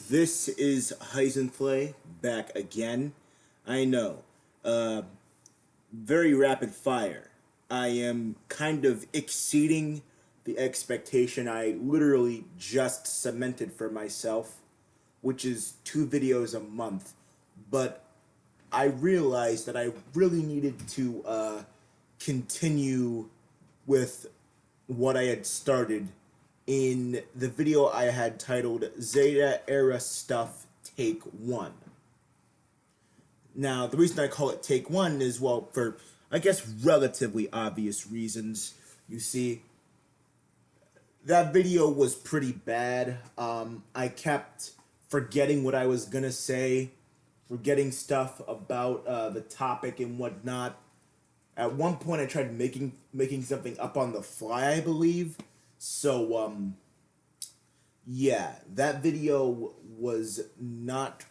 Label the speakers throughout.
Speaker 1: This is Inle back again. I know, uh, very rapid fire. I am kind of exceeding the expectation I literally just cemented for myself, which is 2 videos a month. But I realized that I really needed to continue with what I had started in the video I had titled Zeta Era Stuff Take 1. Now, the reason I call it Take 1 is, well, for, I guess, relatively obvious reasons. You see, that video was pretty bad. I kept forgetting what I was gonna say, forgetting stuff about the topic and whatnot. At one point, I tried making something up on the fly, I believe. So, yeah, that video was not,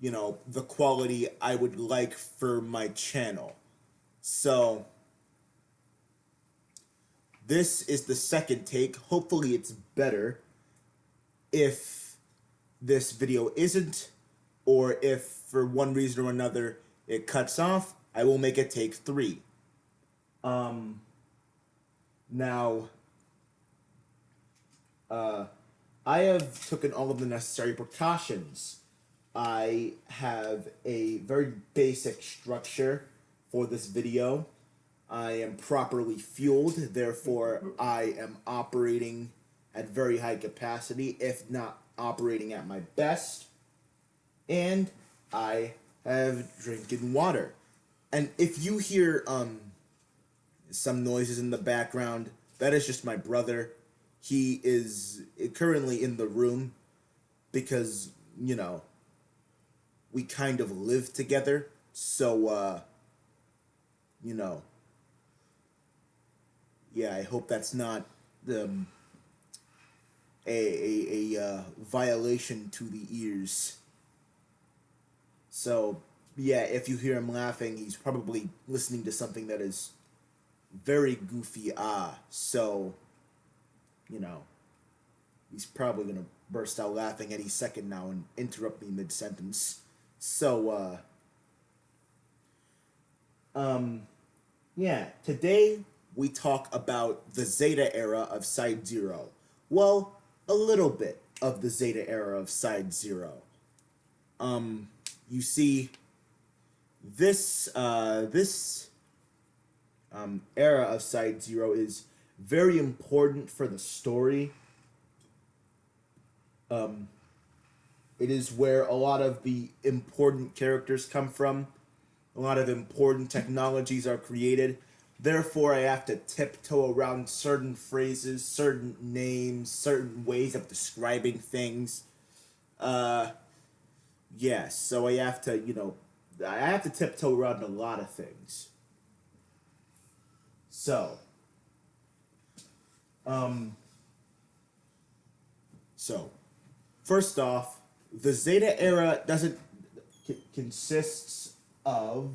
Speaker 1: the quality I would like for my channel. So, this is the second take. Hopefully it's better. If this video isn't, or if for one reason or another it cuts off, I will make a take 3. Now, I have taken all of the necessary precautions. I have a very basic structure for this video. I am properly fueled, therefore I am operating at very high capacity, if not operating at my best. And I have drinking water. And if you hear some noises in the background, that is just my brother. He is currently in the room because, we kind of live together. So, yeah, I hope that's not a violation to the ears. So, yeah, if you hear him laughing, he's probably listening to something that is very goofy. So, he's probably gonna burst out laughing any second now and interrupt me mid-sentence. So, yeah, today we talk about the Zeta era of Side Zero. Well, a little bit of the Zeta era of Side Zero. You see, this era of Side Zero is very important for the story. It is where a lot of the important characters come from. A lot of important technologies are created. Therefore, I have to tiptoe around certain phrases, certain names, certain ways of describing things. Yeah, so I have to, I have to tiptoe around a lot of things. So, so, first off, the Zeta era consists of,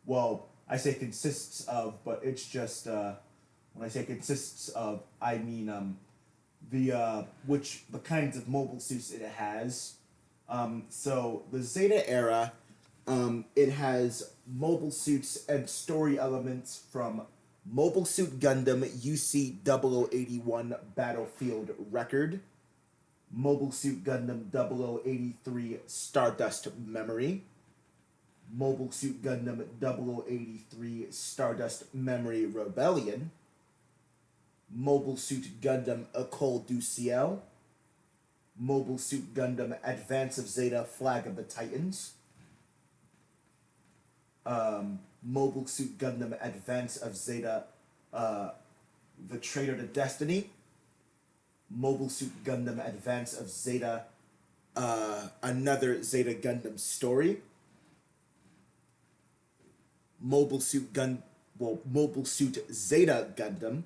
Speaker 1: well, I say consists of, but it's just, when I say consists of, I mean, the kinds of mobile suits it has. So the Zeta era, it has mobile suits and story elements from Mobile Suit Gundam UC0081 Battlefield Record, Mobile Suit Gundam 0083 Stardust Memory, Mobile Suit Gundam 0083 Stardust Memory Rebellion, Mobile Suit Gundam École du Ciel, Mobile Suit Gundam Advance of Zeta Flag of the Titans, Mobile Suit Gundam Advance of Zeta The Traitor to Destiny, Mobile Suit Gundam Advance of Zeta Another Zeta Gundam Story, Mobile Suit Zeta Gundam,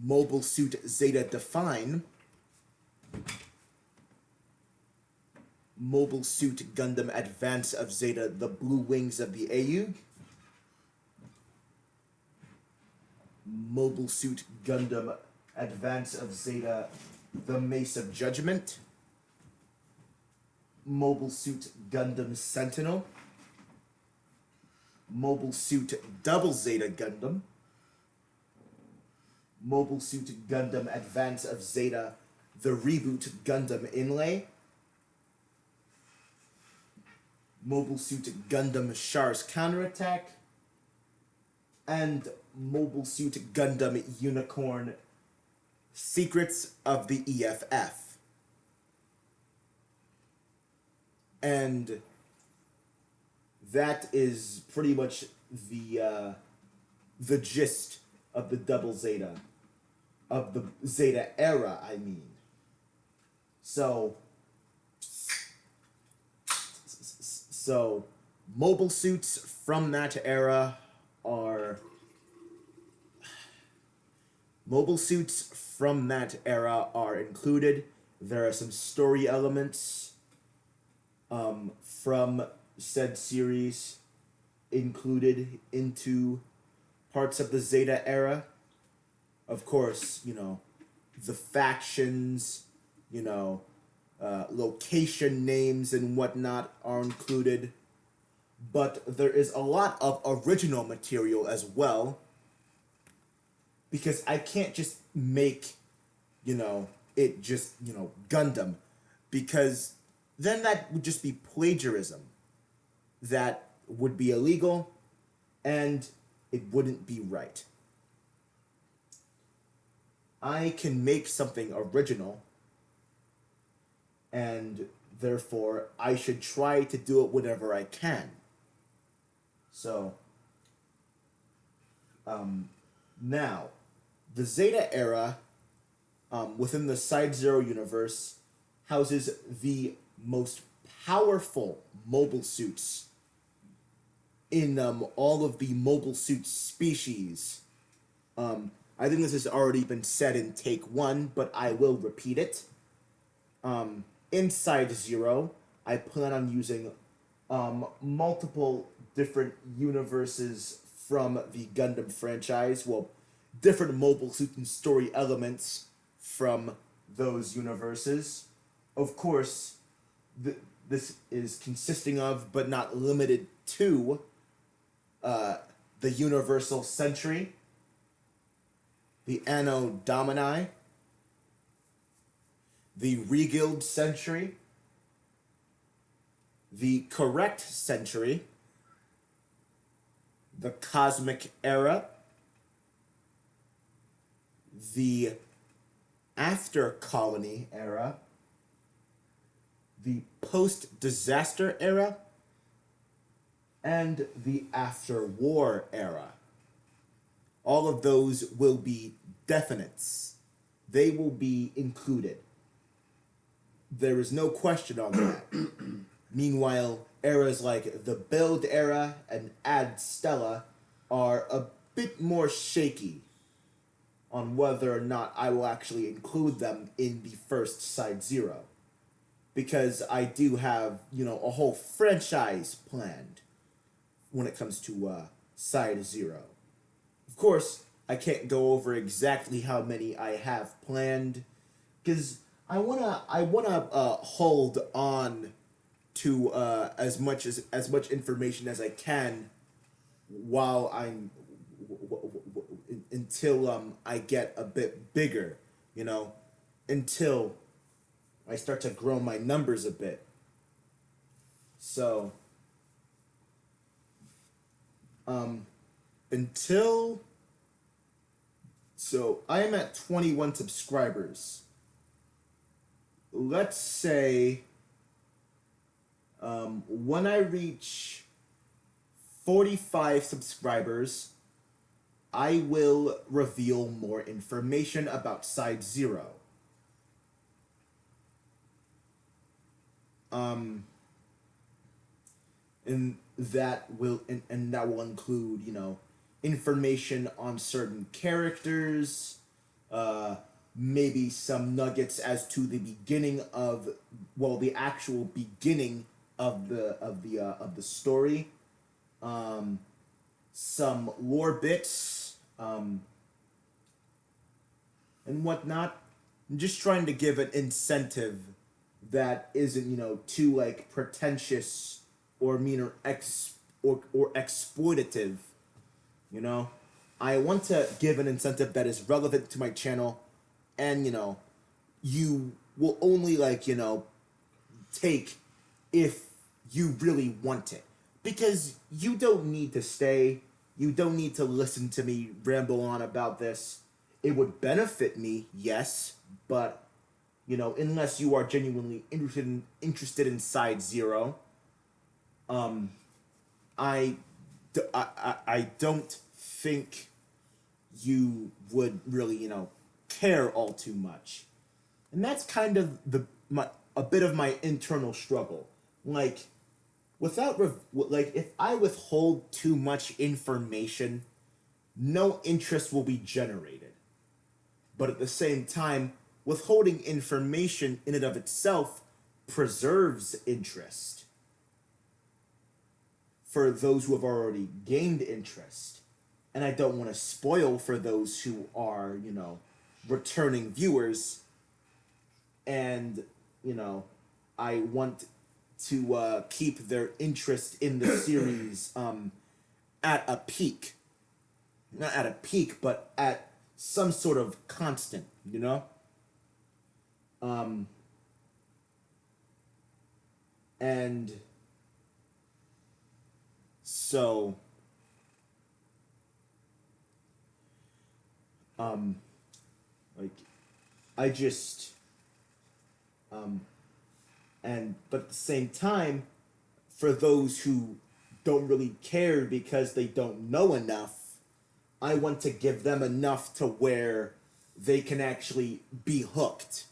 Speaker 1: Mobile Suit Zeta Define, Mobile Suit Gundam Advance of Zeta The Blue Wings of the Aeug, Mobile Suit Gundam Advance of Zeta the Mace of Judgment, Mobile Suit Gundam Sentinel, Mobile Suit Double Zeta Gundam, Mobile Suit Gundam Advance of Zeta, the Reboot Gundam Inle, Mobile Suit Gundam Char's Counterattack, and Mobile Suit Gundam Unicorn Secrets of the EFF. And that is pretty much the gist of the Double Zeta, of the Zeta era, I mean. So mobile suits from that era are included. There are some story elements from said series included into parts of the Zeta era. Of course, the factions, location names and whatnot are included. But there is a lot of original material as well, because I can't just make, it just, Gundam, because then that would just be plagiarism. That would be illegal, and it wouldn't be right. I can make something original, and therefore I should try to do it whenever I can. So, now, the Zeta era, within the Side Zero universe, houses the most powerful mobile suits in all of the mobile suit species. I think this has already been said in take one, but I will repeat it. Inside Zero, I plan on using multiple different universes from the Gundam franchise. Well, different mobile suit and story elements from those universes. Of course, this is consisting of, but not limited to, the Universal Sentry, the Anno Domini, the Reguild Sentry, the Correct Sentry, the Cosmic Era, the After Colony Era, the Post-Disaster Era, and the After War Era. All of those will be definites. They will be included. There is no question on that. Meanwhile, eras like the Build Era and Ad Stella are a bit more shaky on whether or not I will actually include them in the first Side Zero. Because I do have, a whole franchise planned when it comes to Side Zero. Of course, I can't go over exactly how many I have planned, because I wanna hold on to as much information as I can while until I get a bit bigger, until I start to grow my numbers a bit. So I am at 21 subscribers. Let's say when I reach 45 subscribers, I will reveal more information about Side Zero. And that will include, information on certain characters, maybe some nuggets as to the beginning of, the actual beginning of the story, some lore bits, and whatnot. I'm just trying to give an incentive that isn't, too like pretentious or mean or or exploitative. You know, I want to give an incentive that is relevant to my channel, and you will only take if you really want it, because you don't need to stay. You don't need to listen to me ramble on about this. It would benefit me, yes, but unless you are genuinely interested in Side Zero, I, I don't think you would really care all too much, and that's kind of a bit of my internal struggle. Like, if I withhold too much information, no interest will be generated. But at the same time, withholding information in and of itself preserves interest for those who have already gained interest. And I don't want to spoil for those who are, returning viewers. And, I want to keep their interest in the series at a peak. Not at a peak, but at some sort of constant, and so, like, I just, but at the same time, for those who don't really care because they don't know enough, I want to give them enough to where they can actually be hooked.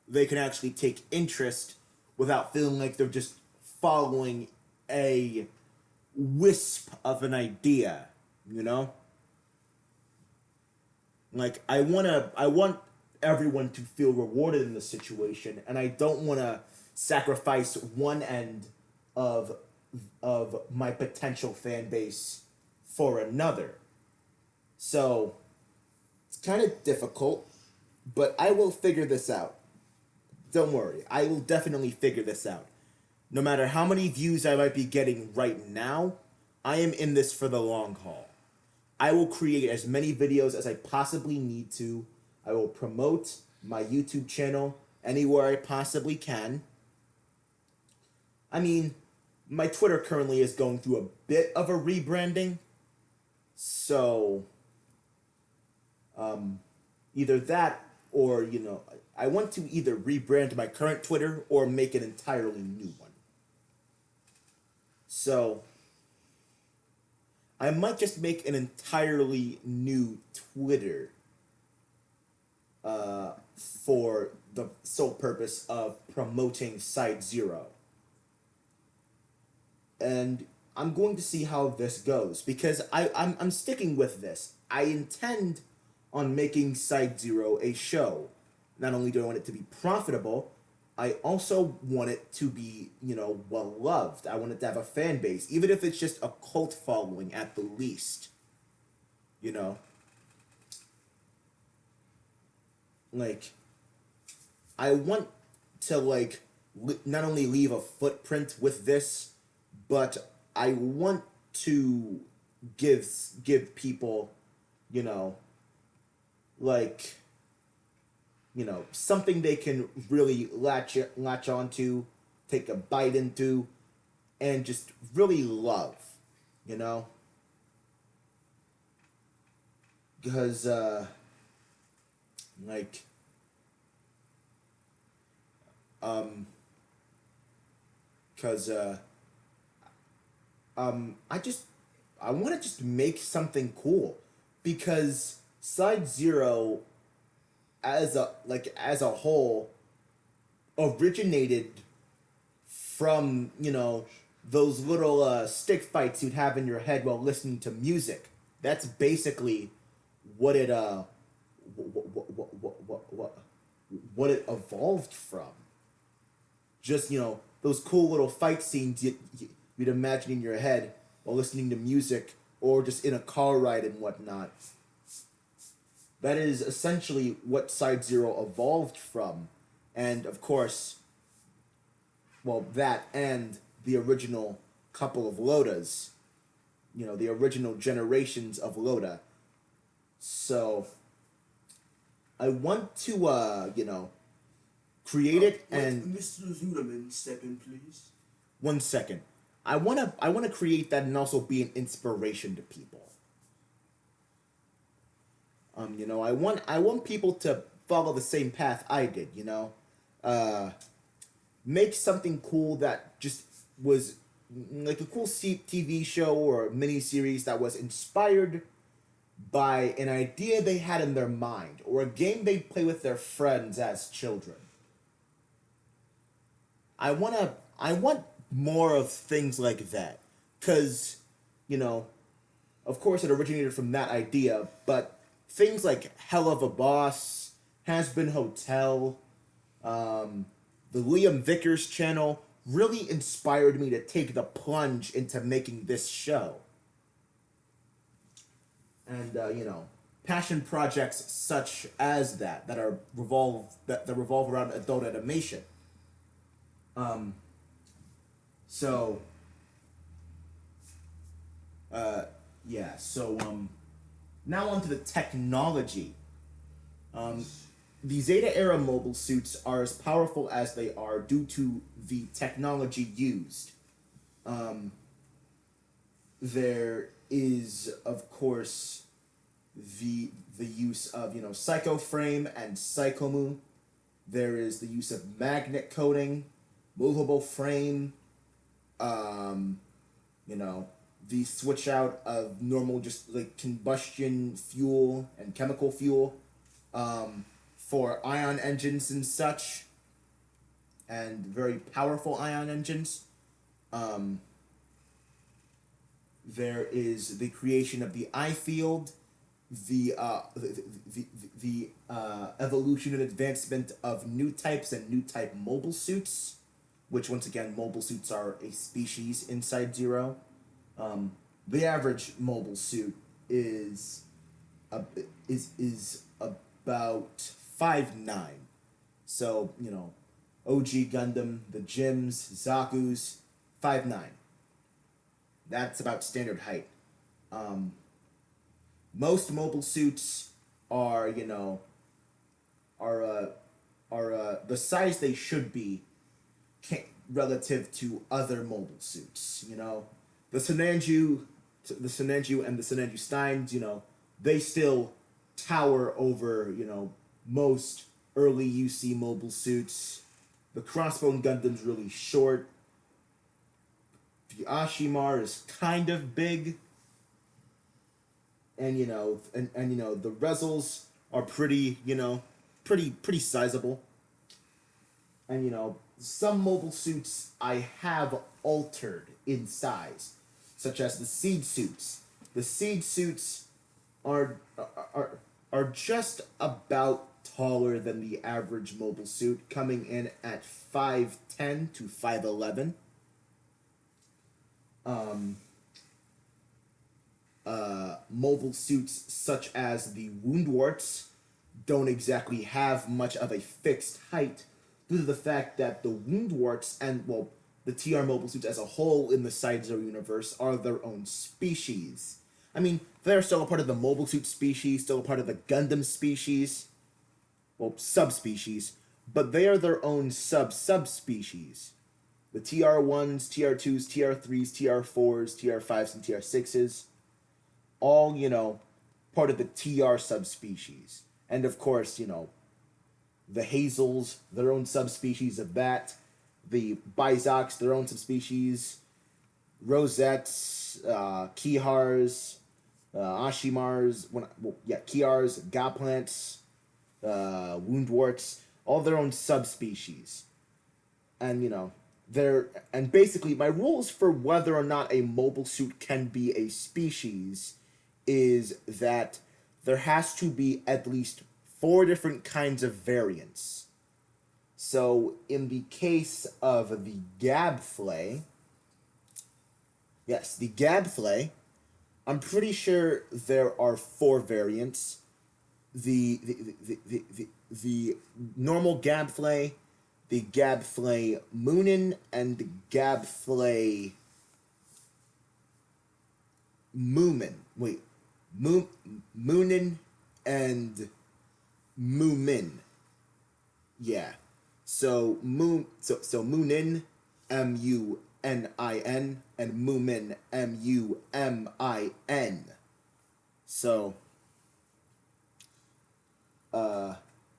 Speaker 1: They can actually take interest without feeling like they're just following a wisp of an idea, Like, I want everyone to feel rewarded in this situation, and I don't want to sacrifice one end of my potential fan base for another. So, it's kind of difficult, but I will figure this out. Don't worry, I will definitely figure this out. No matter how many views I might be getting right now, I am in this for the long haul. I will create as many videos as I possibly need to. I will promote my YouTube channel anywhere I possibly can. I mean, my Twitter currently is going through a bit of a rebranding, so either that or, I want to either rebrand my current Twitter or make an entirely new one. So, I might just make an entirely new Twitter for the sole purpose of promoting Side Zero. And I'm going to see how this goes, because I'm sticking with this. I intend on making Side Zero a show. Not only do I want it to be profitable, I also want it to be, well loved. I want it to have a fan base, even if it's just a cult following at the least. Like, I want to, not only leave a footprint with this, but I want to give people, like, something they can really latch onto, take a bite into, and just really love, because because I want to just make something cool, because Side Zero as a whole originated from those little stick fights you'd have in your head while listening to music. That's basically what it what it evolved from. Just those cool little fight scenes you'd imagine in your head while listening to music, or just in a car ride and whatnot. That is essentially what Side Zero evolved from, and of course, well, that and the original couple of Lodas, the original generations of Loda. So I want to, create it and
Speaker 2: Mr. Zuderman, step in, please.
Speaker 1: 1 second. I wanna create that and also be an inspiration to people. I want people to follow the same path I did. Uh, Make something cool that just was like a cool TV show or mini series that was inspired by an idea they had in their mind or a game they play with their friends as children. I want more of things like that cuz you know, of course it originated from that idea, but things like Hell of a Boss, Has Been Hotel, um, the Liam Vickers channel really inspired me to take the plunge into making this show. And passion projects such as that revolve around adult animation. Um, so uh, yeah. Now onto the technology. Um, the Zeta era mobile suits are as powerful as they are due to the technology used. Um, there is, of course, the use of Psycho Frame and Psychomu. There is the use of magnet coating, movable frame, um, you know, the switch out of normal just like combustion fuel and chemical fuel for ion engines and such, and very powerful ion engines. Um, there is the creation of the eye field, the evolution and advancement of new types and new type mobile suits, which once again mobile suits are a species inside Zero. The average mobile suit a, is about 5'9". So OG Gundam, the Jims, Zaku's, 5'9". That's about standard height. Um, Most mobile suits are are uh, the size they should be relative to other mobile suits. The Senanju, and the Senanju Steins. They still tower over most early UC mobile suits. The Crossbone Gundam's really short. The Ashimar is kind of big, and the Rezels are pretty sizable. And some mobile suits I have altered in size, such as the Seed suits. The Seed suits are are are just about taller than the average mobile suit, coming in at 5'10" to 5'11". Um, Mobile suits such as the Woundwarts don't exactly have much of a fixed height due to the fact that the Woundwarts and, well, the TR mobile suits as a whole in the Side Zero universe are their own species. I mean, they're still a part of the mobile suit species, still a part of the Gundam species, well, subspecies, but they are their own subspecies. The TR1s, TR2s, TR3s, TR4s, TR5s, and TR6s, all, part of the TR subspecies. And of course, the Hazels, their own subspecies of that, the Bizocs, their own subspecies, Rosettes, Kihars, Ashimars, Kiars, Gaplants, Woundwarts, all their own subspecies. And, and basically, my rules for whether or not a mobile suit can be a species is that there has to be at least 4 different kinds of variants. So, in the case of the Gabflay, yes, the Gabflay, I'm pretty sure there are 4 variants. the normal Gabflay, the Gabflay Moonin, and the Gabflay Moomin. Wait, Moonin and Moomin. Yeah. So Moonin, Munin, and Moomin, Mumin. So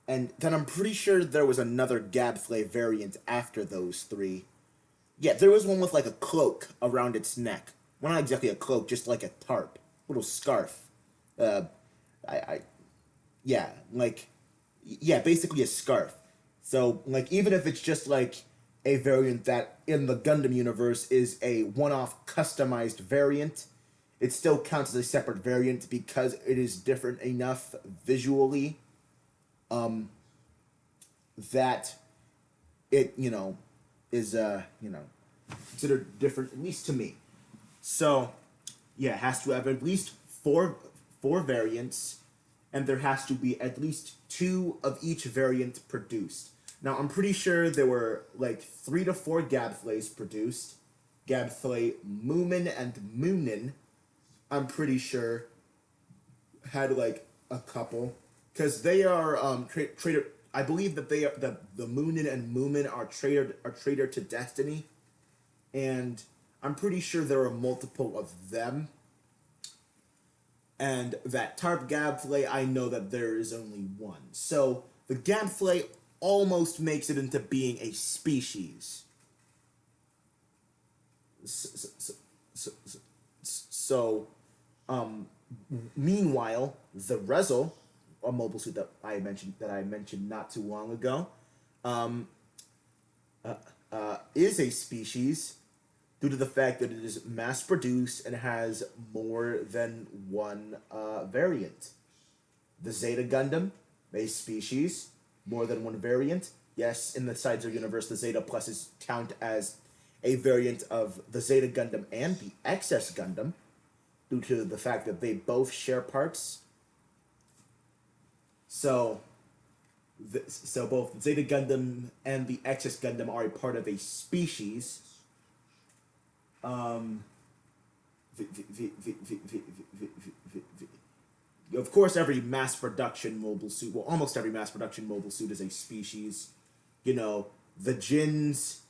Speaker 1: and then I'm pretty sure there was another Gabflay variant after those three. Yeah, there was one with like a cloak around its neck. Well, not exactly a cloak, just like a tarp, little scarf. Uh, I yeah, like yeah, basically a scarf. So like even if it's just like a variant that in the Gundam universe is a one-off customized variant, it still counts as a separate variant because it is different enough visually that it is considered different, at least to me. So yeah, it has to have at least four variants, and there has to be at least two of each variant produced. Now I'm pretty sure there were like 3 to 4 Gabflays produced. Gabflay Moomin and Moonin, I'm pretty sure, had like a couple, because they are traitor. I believe that they are the Moonin and Moomin are traitor to destiny, and I'm pretty sure there are multiple of them. And that Tarp Gabflay, I know that there is only one. So the Gabflay almost makes it into being a species. So, meanwhile, the Rezel, a mobile suit that I mentioned not too long ago, is a species due to the fact that it is mass produced and has more than one variant. The Zeta Gundam, a species, more than one variant. Yes, in the Sizer universe, the Zeta Pluses count as a variant of the Zeta Gundam and the XS Gundam, due to the fact that they both share parts. So, so both Zeta Gundam and the XS Gundam are a part of a species. Um, of course, every mass production mobile suit, well, almost every mass production mobile suit is a species. You know, the Jins,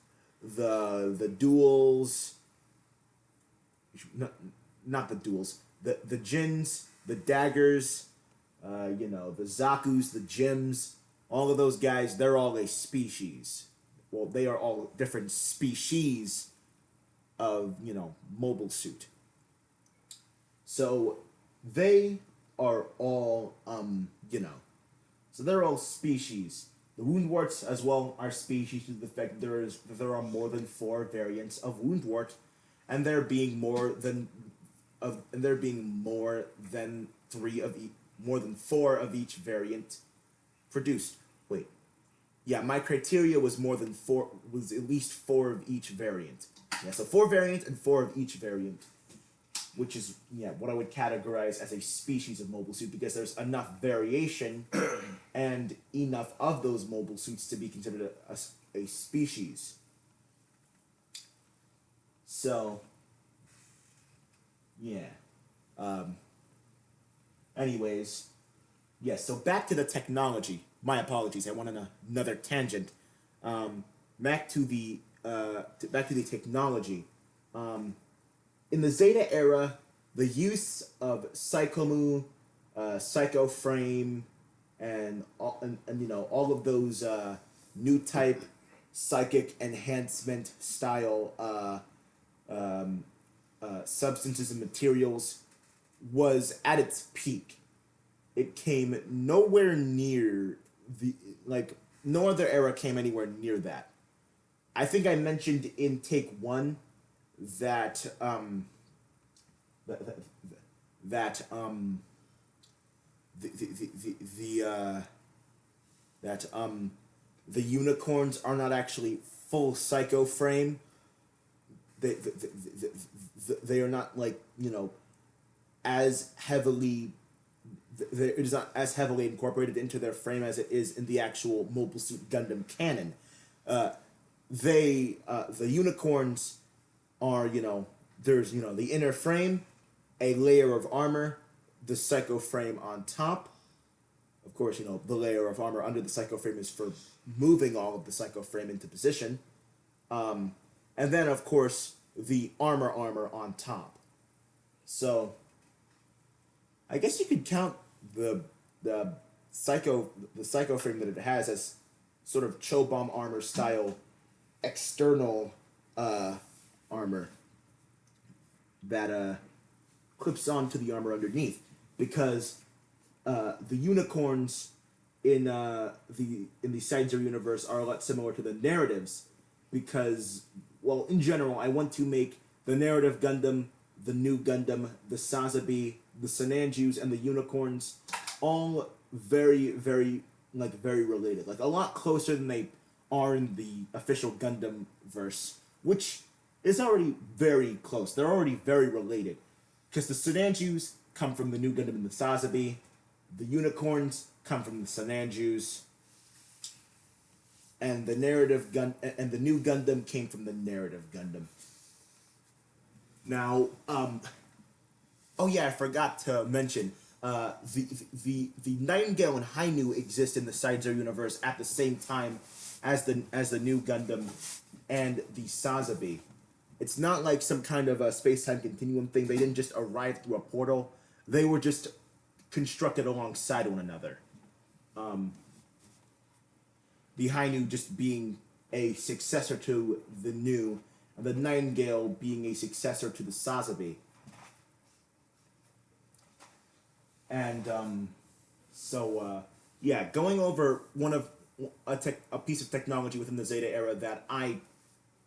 Speaker 1: the duels, not the duels, the Jins, the daggers, the Zakus, the Jims, all of those guys, they're all a species. Well, they are all different species of, mobile suit. So they are all, so they're all species. The Woundwarts as well are species due to the fact that there are more than 4 variants of Woundwart, and there being more than 4 of each variant produced. Wait, yeah, my criteria was was at least 4 of each variant. Yeah, so 4 variants and 4 of each variant, which is what I would categorize as a species of mobile suit, because there's enough variation and enough of those mobile suits to be considered a species. So yeah. Anyways, yes. So back to the technology. My apologies. I went on another tangent. Back to the technology. In the Zeta era, the use of Psychomu, Psycho Frame, and all of those new type psychic enhancement style substances and materials was at its peak. It came nowhere near no other era came anywhere near that. I think I mentioned in take 1 that that the unicorns are not actually full psycho frame. They are not as heavily it is not as heavily incorporated into their frame as it is in the actual Mobile Suit Gundam canon. Uh, the unicorns are, there's, the inner frame, a layer of armor, the psycho frame on top. Of course, the layer of armor under the psycho frame is for moving all of the psycho frame into position. And then, of course, the armor on top. So, I guess you could count the psycho frame that it has as sort of Chobam armor style external armor that clips onto the armor underneath, because the unicorns in the Sidezer universe are a lot similar to the narratives, because, well, in general, I want to make the narrative Gundam, the new Gundam, the Sazabi, the Sananjus, and the unicorns all very, very, very related. Like, a lot closer than they are in the official Gundam verse, which is already very close. They're already very related. Because the Sananjus come from the new Gundam and the Sazabi, the unicorns come from the Sananjus, and the new Gundam came from the narrative Gundam. Now, oh yeah, I forgot to mention, the Nightingale and Hainu exist in the Sidezer universe at the same time as the new Gundam and the Sazabi. It's not like some kind of a space-time continuum thing. They didn't just arrive through a portal. They were just constructed alongside one another. The Hainu just being a successor to the new, and the Nightingale being a successor to the Sazabi. And yeah, going over a piece of technology within the Zeta era that I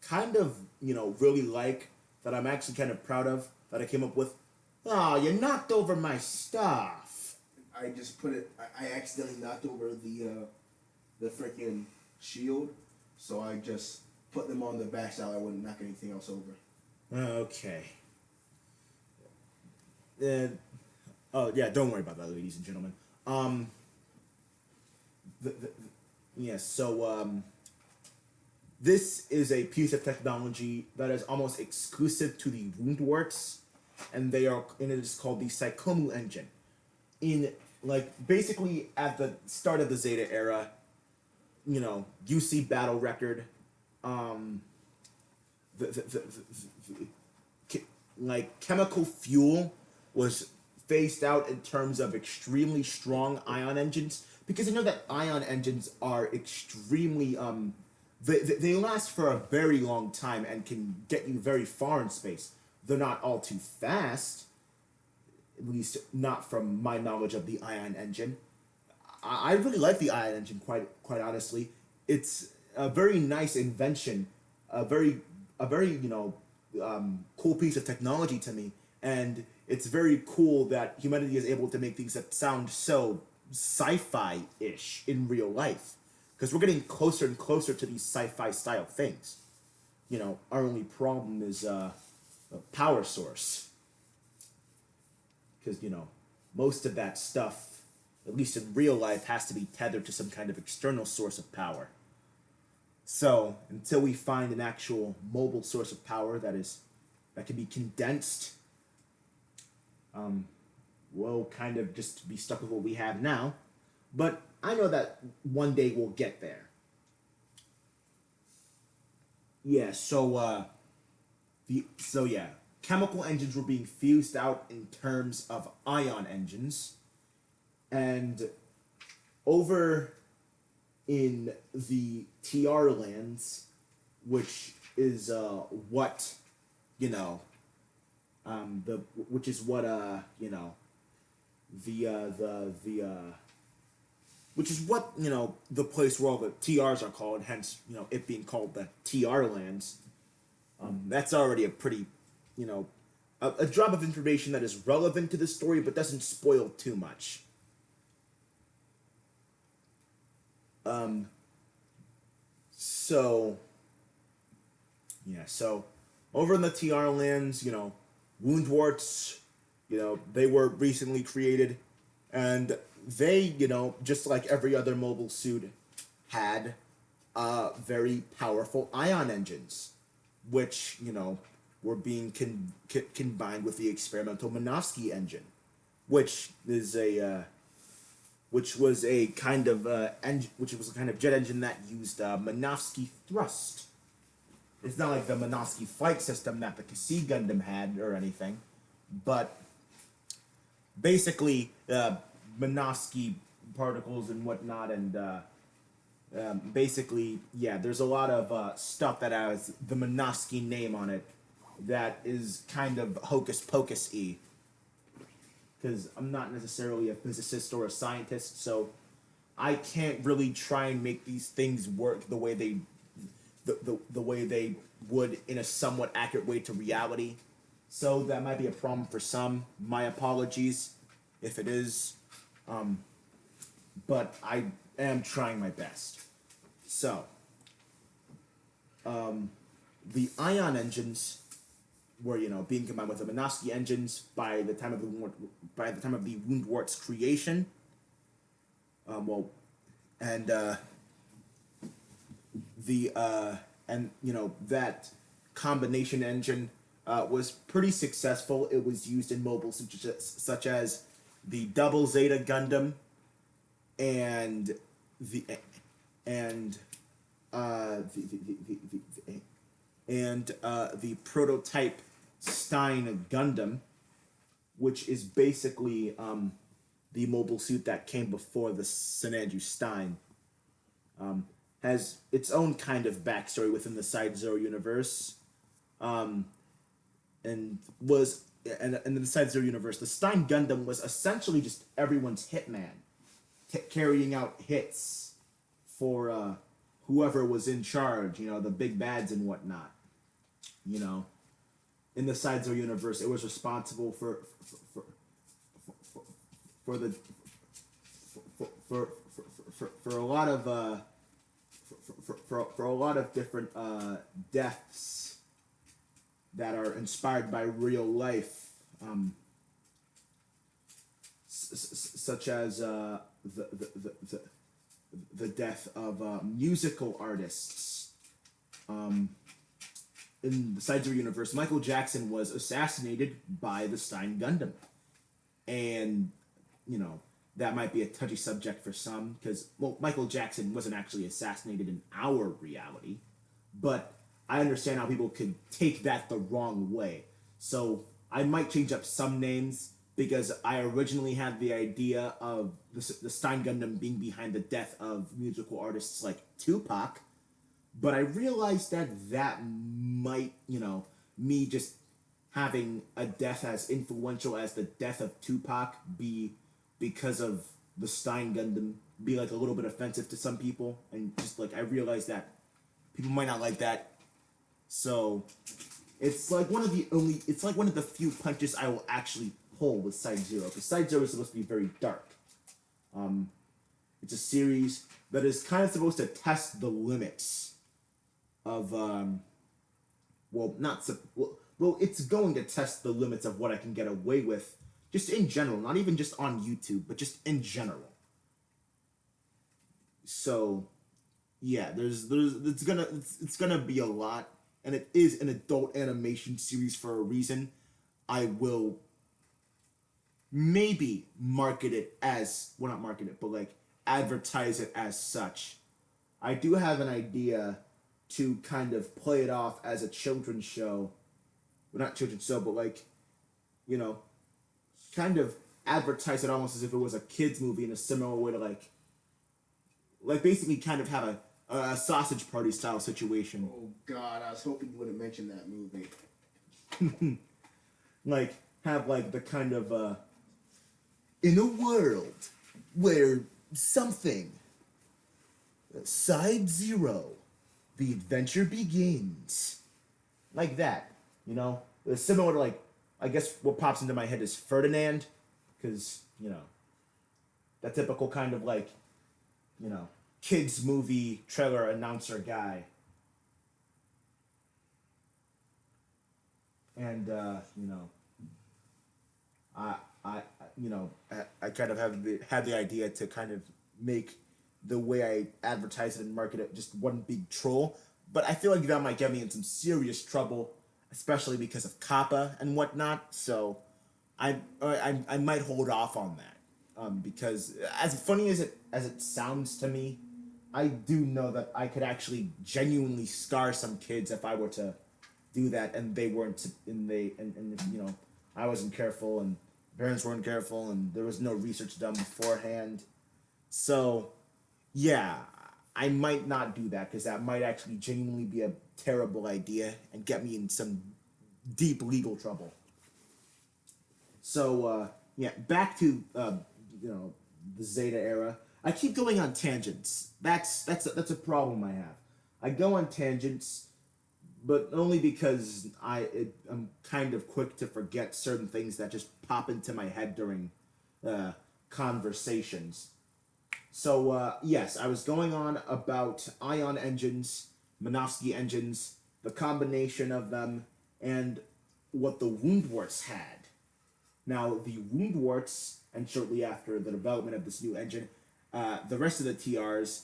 Speaker 1: kind of, really like, that I'm actually kind of proud of, that I came up with. Oh, you knocked over my stuff.
Speaker 2: I just put it. I accidentally knocked over the freaking shield, so I just put them on the back so I wouldn't knock anything else over.
Speaker 1: Okay. Oh yeah, don't worry about that, ladies and gentlemen. This is a piece of technology that is almost exclusive to the Woundworks, and it is called the Psychomu engine. Basically at the start of the Zeta era, UC Battle Record, chemical fuel was phased out in terms of extremely strong ion engines, because I know that ion engines are extremely they last for a very long time and can get you very far in space. They're not all too fast, at least not from my knowledge of the ion engine. I really like the ion engine, quite honestly. It's a very nice invention, a very cool piece of technology to me, and it's very cool that humanity is able to make things that sound so sci-fi-ish in real life, because we're getting closer and closer to these sci-fi style things. Our only problem is a power source, because most of that stuff, at least in real life, has to be tethered to some kind of external source of power. So until we find an actual mobile source of power that can be condensed, we'll kind of just be stuck with what we have now. But I know that one day we'll get there. Yeah, chemical engines were being fused out in terms of ion engines, and over in the TR lands, which is the place where all the TRs are called, hence, it being called the TR lands. That's already a pretty, a drop of information that is relevant to the story, but doesn't spoil too much. So over in the TR lands, Woundworts, they were recently created, And they, just like every other mobile suit, had very powerful ion engines, which, were being combined with the experimental Minovsky engine, which is a which was a kind of which was a kind of jet engine that used Minovsky thrust. It's not like the Minovsky flight system that the Kasi Gundam had or anything, but basically Minovsky particles and whatnot, and basically, yeah, there's a lot of stuff that has the Minovsky name on it that is kind of hocus pocus-y. Because I'm not necessarily a physicist or a scientist, so I can't really try and make these things work the way the way they would in a somewhat accurate way to reality. So that might be a problem for some. My apologies if it is. But I am trying my best. So, the ion engines were, being combined with the Minovsky engines by the time of the Woundwart's creation. And that combination engine was pretty successful. It was used in mobile such as the Double Zeta Gundam and the and the prototype Stein Gundam, which is basically the mobile suit that came before the Senanju Stein. Has its own kind of backstory within the Side Zero universe, and was and in the Side Zero universe, the Stein Gundam was essentially just everyone's hitman, carrying out hits for whoever was in charge, the big bads and whatnot. In the Side Zero universe, it was responsible for the for a lot of for a lot of different deaths that are inspired by real life, such as the death of musical artists. In the Side Zero universe, Michael Jackson was assassinated by the Stein Gundam, and that might be a touchy subject for some, because, well, Michael Jackson wasn't actually assassinated in our reality, but I understand how people could take that the wrong way. So I might change up some names, because I originally had the idea of the Stein Gundam being behind the death of musical artists like Tupac, but I realized that might, me just having a death as influential as the death of Tupac be because of the Stein Gundam be like a little bit offensive to some people, and just like I realized that people might not like that. So it's like one of the few punches I will actually pull with Side Zero, because Side Zero is supposed to be very dark. It's a series that is kind of supposed to test the limits of it's going to test the limits of what I can get away with, just in general, not even just on YouTube, but just in general. So, yeah, it's gonna be a lot, and it is an adult animation series for a reason. I will maybe market it as, well, not market it, but like advertise it as such. I do have an idea to kind of play it off as a children's show. Well, not children's show, but like, kind of advertise it almost as if it was a kids movie in a similar way to like basically kind of have a sausage party style situation.
Speaker 2: Oh God, I was hoping you wouldn't mention that movie.
Speaker 1: Like have like the kind of in a world where something Side Zero, the adventure begins, like that. It's similar to like, I guess what pops into my head is Ferdinand, because that typical kind of like kids movie trailer announcer guy. And I I kind of had the idea to kind of make the way I advertise it and market it just one big troll. But I feel like that might get me in some serious trouble, especially because of kappa and whatnot. So I might hold off on that, because as funny as it sounds to me, I do know that I could actually genuinely scar some kids if I were to do that, and they weren't, and if, I wasn't careful, and parents weren't careful, and there was no research done beforehand. So yeah, I might not do that because that might actually genuinely be a terrible idea and get me in some deep legal trouble. So yeah, back to the Zeta era. I keep going on tangents. That's a problem I have. I go on tangents, but only because I'm kind of quick to forget certain things that just pop into my head during uh, conversations. So yes, I was going on about ion engines, Minovsky engines, the combination of them, and what the Woundworts had. Now, the Woundworts, and shortly after the development of this new engine, the rest of the TRs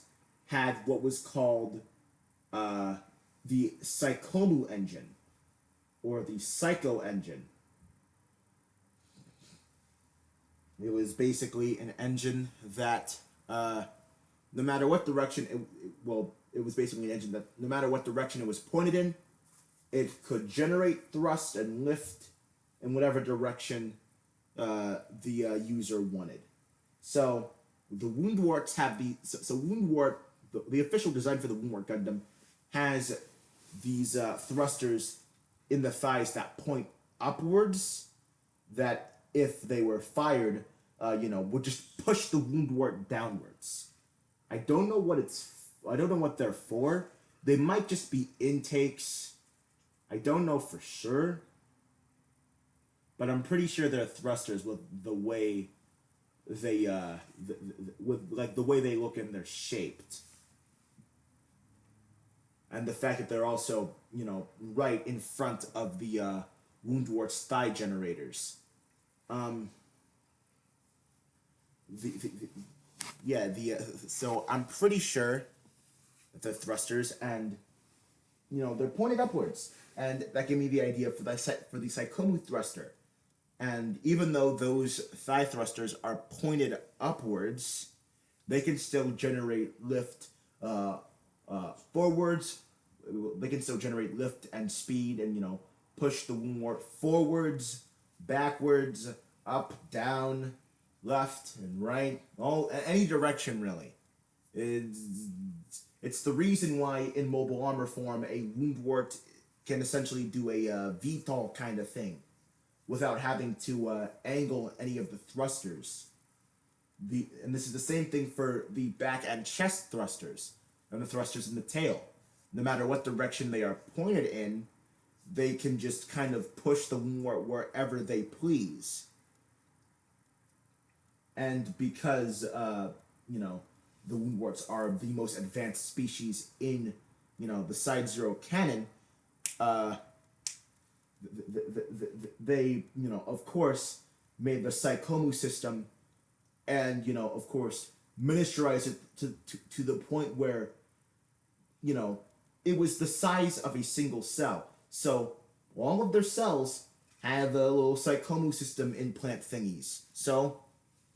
Speaker 1: had what was called uh, the Psychomu engine, or the Psycho engine. It was basically an engine that, no matter what direction, it was basically an engine that no matter what direction it was pointed in, it could generate thrust and lift in whatever direction the user wanted. So the Woundwarts have Woundwart, the official design for the Woundwart Gundam has these thrusters in the thighs that point upwards, that if they were fired, would just push the Woundwart downwards. I don't know what I don't know what they're for. They might just be intakes. I don't know for sure, but I'm pretty sure they're thrusters with the way they with like the way they look and they're shaped, and the fact that they're also right in front of the Woundwart's thigh generators. Um, the yeah the So I'm pretty sure that they're thrusters, and they're pointed upwards, and that gave me the idea for the Psychomu thruster. And even though those thigh thrusters are pointed upwards, they can still generate lift forwards. They can still generate lift and speed, and push the Woundwort forwards, backwards, up, down, left, and right, all any direction really. It's, it's the reason why in mobile armor form a Woundwort can essentially do a VTOL kind of thing without having to angle any of the thrusters. And this is the same thing for the back and chest thrusters and the thrusters in the tail. No matter what direction they are pointed in, they can just kind of push the Woundwort wherever they please. And because the Woundwarts are the most advanced species in the Side Zero canon, uh, they of course made the Psychomu system, and of course miniaturized it to the point where it was the size of a single cell. So all of their cells have a little Psychomu system implant thingies. So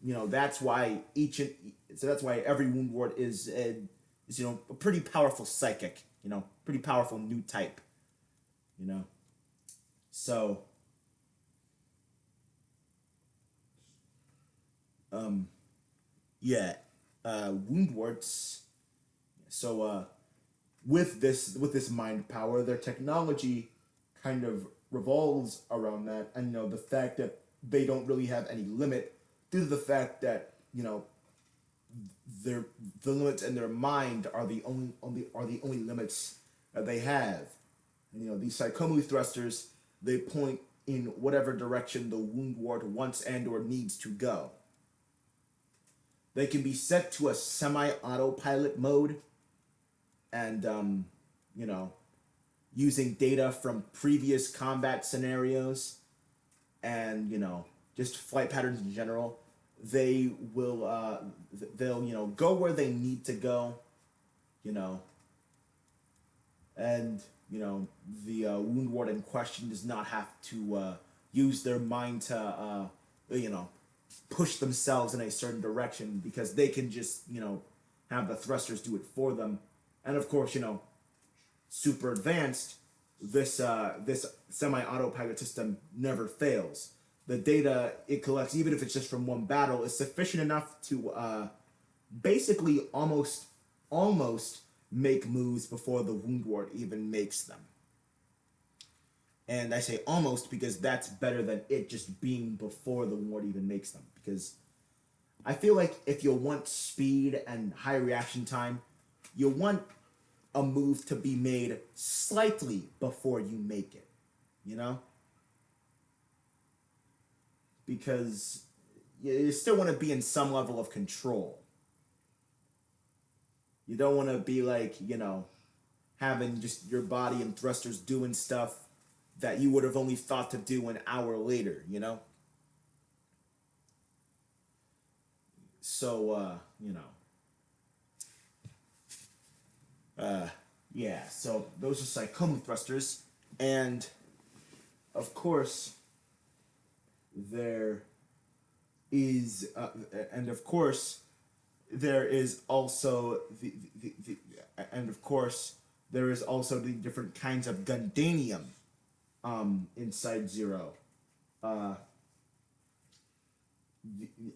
Speaker 1: that's why that's why every Woundwort is a pretty powerful psychic, pretty powerful new type, you know. So um yeah, Woundwarts. So with this mind power, their technology kind of revolves around that, and the fact that they don't really have any limit due to the fact that their the limits in their mind are the only limits that they have. And, these Psychomu thrusters, they point in whatever direction the Woundwort wants and or needs to go. They can be set to a semi-autopilot mode, and you know, using data from previous combat scenarios, and just flight patterns in general, they will they'll go where they need to go, you know, and the wound ward in question does not have to use their mind to you know push themselves in a certain direction because they can just have the thrusters do it for them, and of course super advanced. This semi-autopilot system never fails. The data it collects, even if it's just from one battle, is sufficient enough to basically almost make moves before the wound ward even makes them. And I say almost because that's better than it just being before the ward even makes them. Because I feel like if you want speed and high reaction time, you want a move to be made slightly before you make it. You know? Because you still want to be in some level of control. You don't want to be like, having just your body and thrusters doing stuff that you would have only thought to do an hour later, So, yeah, so those are Psychomi thrusters. And, of course, there is, there is also there is also the different kinds of Gundanium inside Zero.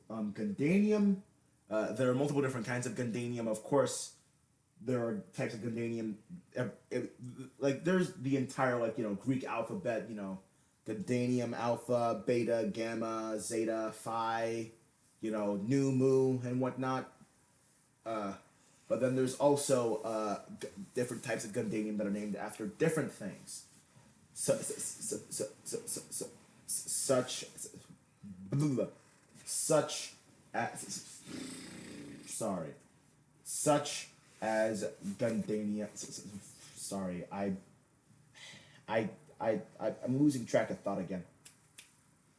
Speaker 1: Gundanium, there are multiple different kinds of Gundanium. Of course, there are types of Gundanium. Like there's the entire Greek alphabet. Gundanium Alpha, Beta, Gamma, Zeta, Phi, Nu, Mu, and whatnot. But then there's also different types of Gundanium that are named after different things. Such such as Gundania. Sorry, I'm losing track of thought again.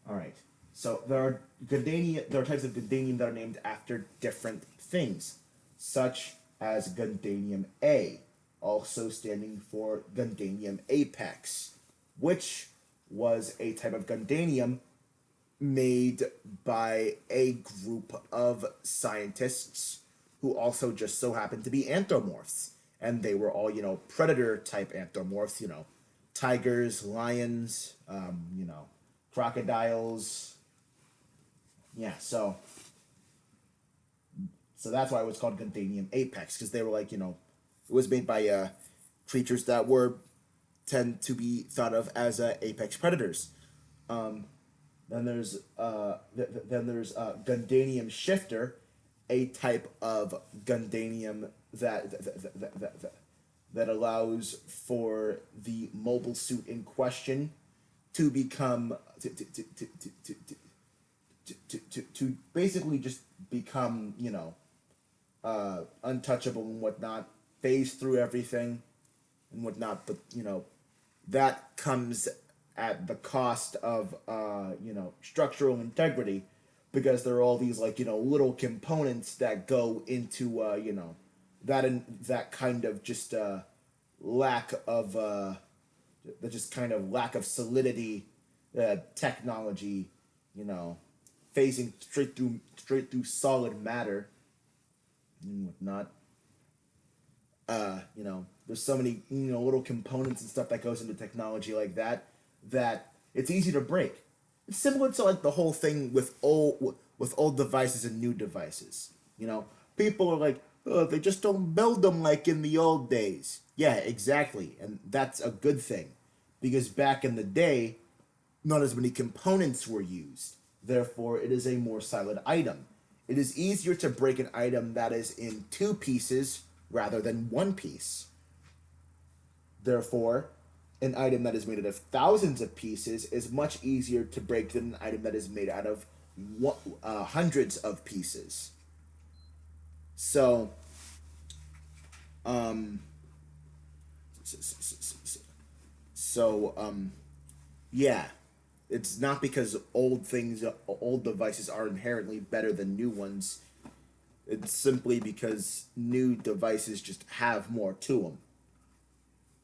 Speaker 1: All right. So there are types of Gundanium that are named after different things, such as Gundanium A, also standing for Gundanium Apex, which was a type of Gundanium made by a group of scientists who also just so happened to be anthropomorphs. And they were all, predator type anthropomorphs, tigers, lions, crocodiles. Yeah, so that's why it was called Gundanium Apex, because they were like, it was made by creatures that tend to be thought of as apex predators. Then there's Gundanium Shifter, a type of Gundanium that allows for the mobile suit in question to become to basically just become untouchable and whatnot, phase through everything and whatnot. But that comes at the cost of structural integrity, because there are all these little components that go into that kind of just lack of the just kind of lack of solidity technology, phasing straight through solid matter and whatnot. There's so many little components and stuff that goes into technology like that it's easy to break. It's similar to the whole thing with old devices and new devices. People are like, oh, they just don't build them like in the old days. Yeah, exactly, and that's a good thing, because back in the day, not as many components were used. Therefore, it is a more solid item. It is easier to break an item that is in two pieces rather than one piece. Therefore, an item that is made out of thousands of pieces is much easier to break than an item that is made out of hundreds of pieces. So, yeah. It's not because old devices are inherently better than new ones. It's simply because new devices just have more to them,